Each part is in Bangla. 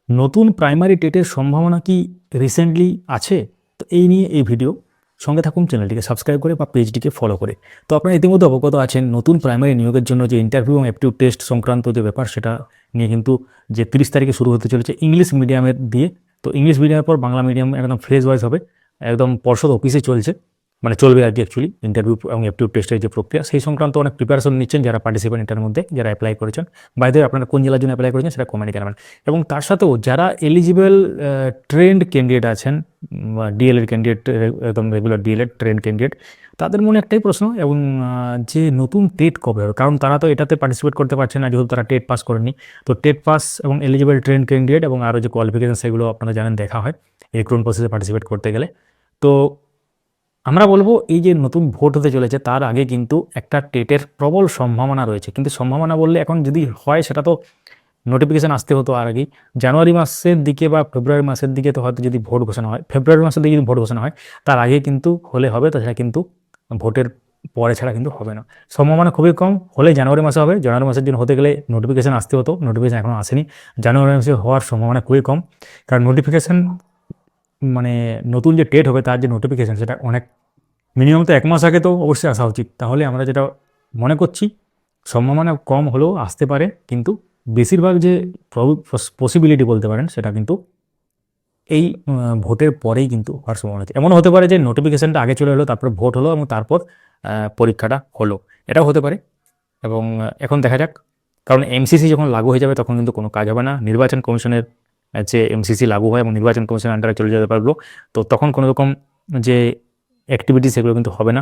নতুন প্রাইমারি টেটের সম্ভাবনা কি রিসেন্টলি আছে? তো এই নিয়ে এই ভিডিও। সঙ্গে থাকুন চ্যানেলটিকে সাবস্ক্রাইব করে বা পেজটিকে ফলো করে। তো আপনারা ইতিমধ্যে অবগত আছেন নতুন প্রাইমারি নিয়োগের জন্য যে ইন্টারভিউ এবং অ্যাপটিউড টেস্ট সংক্রান্ত যে ব্যাপার সেটা নিয়ে কিন্তু যে 30 তারিখে শুরু হতে চলেছে ইংলিশ মিডিয়ামের দিয়ে। তো ইংলিশ মিডিয়ামের পর বাংলা মিডিয়াম একদম ফ্রেজ ওয়াইজ হবে, একদম পর্ষদ অফিসে চলছে, মানে চলবে আর কি অ্যাকচুয়ালি ইন্টারভিউ এবং অ্যাপটিউড টেস্টের যে প্রক্রিয়া সেই সংক্রান্ত অনেক প্রিপারেশন নিচ্ছেন যারা পার্টিসিপেন্ট এটার মধ্যে, যারা অ্যাপ্লাই করেছেন। বাইরে আপনারা কোন জেলার জন্য অ্যাপ্লাই করেছেন সেটা কমেন্টে জানাবেন। এবং তার সাথেও যারা এলিজিবল ট্রেন্ড ক্যান্ডিডেট আছেন বা ডিএলএড ক্যান্ডিডেট, একদম রেগুলার ডিএলএড ট্রেন্ড ক্যান্ডিডেট, তাদের মনে একটাই প্রশ্ন এবং যে নতুন টেট কবে হবে, কারণ তারা তো এটাতে পার্টিসিপেট করতে পারছে না যেহেতু তারা টেট পাস করেনি। তো টেট পাস এবং এলিজিবল ট্রেন্ড ক্যান্ডিডেট এবং আরও যে কোয়ালিফিকেশন সেগুলো আপনারা জানেন দেখা হয় রিক্রুটমেন্ট প্রসেসে পার্টিসিপেট করতে গেলে। তো আমরা বলবো এই যে নতুন ভোট হতে চলেছে তার আগে কিন্তু একটা টেটের প্রবল সম্ভাবনা রয়েছে, কিন্তু সম্ভাবনা বললে এখন যদি হয় সেটা তো নোটিফিকেশান আসতে হতো আর আগেই, জানুয়ারি মাসের দিকে বা ফেব্রুয়ারি মাসের দিকে। তো হয়তো যদি ভোট ঘোষণা হয় ফেব্রুয়ারি মাসের দিকে, যদি ভোট ঘোষণা হয় তার আগে কিন্তু হলে হবে, তাছাড়া কিন্তু ভোটের পরে ছাড়া কিন্তু হবে না। সম্ভাবনা খুবই কম, হলে জানুয়ারি মাসে হবে। জানুয়ারি মাসের জন্য হতে গেলে নোটিফিকেশান আসতে হতো, নোটিফিকেশান এখনও আসেনি। জানুয়ারি মাসে হওয়ার সম্ভাবনা খুবই কম, কারণ নোটিফিকেশান মানে নতুন যে টেট হবে তার যে নোটিফিকেশান সেটা অনেক মিনিমাম তো 1 মাস আগে তো অবশ্যই আসা উচিত। তাহলে আমরা যেটা মনে করছি সম্ভাবনা কম হলেও আসতে পারে, কিন্তু বেশিরভাগ যে পসিবিলিটি বলতে পারেন সেটা কিন্তু এই ভোটের পরেই কিন্তু হওয়ার সম্ভাবনা আছে। এমনও হতে পারে যে নোটিফিকেশানটা আগে চলে এলো, তারপর ভোট হলো এবং তারপর পরীক্ষাটা হলো, এটাও হতে পারে। এবং এখন দেখা যাক, কারণ এমসিসি যখন লাগু হয়ে যাবে তখন কিন্তু কোনো কাজ হবে না। নির্বাচন কমিশনের যে এমসিসি লাগু হয় এবং নির্বাচন কমিশনের আন্ডারে চলে যেতে পারলো, তো তখন কোনো রকম যে অ্যাক্টিভিটি সেগুলো কিন্তু হবে না,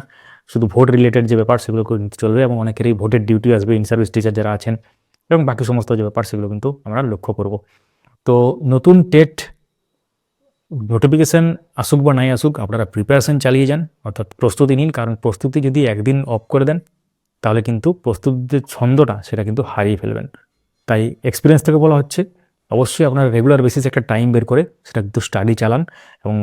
শুধু ভোট রিলেটেড যে ব্যাপার সেগুলো কিন্তু চলবে এবং অনেকেরই ভোটের ডিউটি আসবে, ইন সার্ভিস টিচার যারা আছেন এবং বাকি সমস্ত যে ব্যাপার সেগুলো কিন্তু আমরা লক্ষ্য করব। তো নতুন টেট নোটিফিকেশান আসুক বা নাই আসুক, আপনারা প্রিপারেশান চালিয়ে যান, অর্থাৎ প্রস্তুতি নিন। কারণ প্রস্তুতি যদি একদিন অফ করে দেন তাহলে কিন্তু প্রস্তুতির যে ছন্দটা সেটা কিন্তু হারিয়ে ফেলবেন। তাই এক্সপিরিয়েন্স থেকে বলা হচ্ছে অবশ্যই আপনারা রেগুলার বেসিসে একটা টাইম বের করে সেটা কিন্তু স্টাডি চালান এবং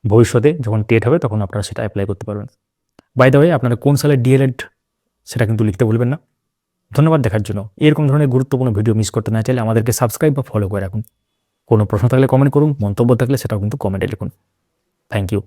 ভবিষ্যতে যখন টেট হবে তখন আপনারা সেটা অ্যাপ্লাই করতে পারবেন। বাই দ্য ওয়ে, আপনারা কোন সালে ডিএলএড সেটা কিন্তু লিখতে ভুলবেন না। ধন্যবাদ দেখার জন্য। এরকম ধরনের গুরুত্বপূর্ণ ভিডিও মিস করতে না চাইলে আমাদেরকে সাবস্ক্রাইব বা ফলো করে রাখুন। কোনো প্রশ্ন থাকলে কমেন্ট করুন, মন্তব্য থাকলে সেটাও কিন্তু কমেন্টে লিখুন। Thank you.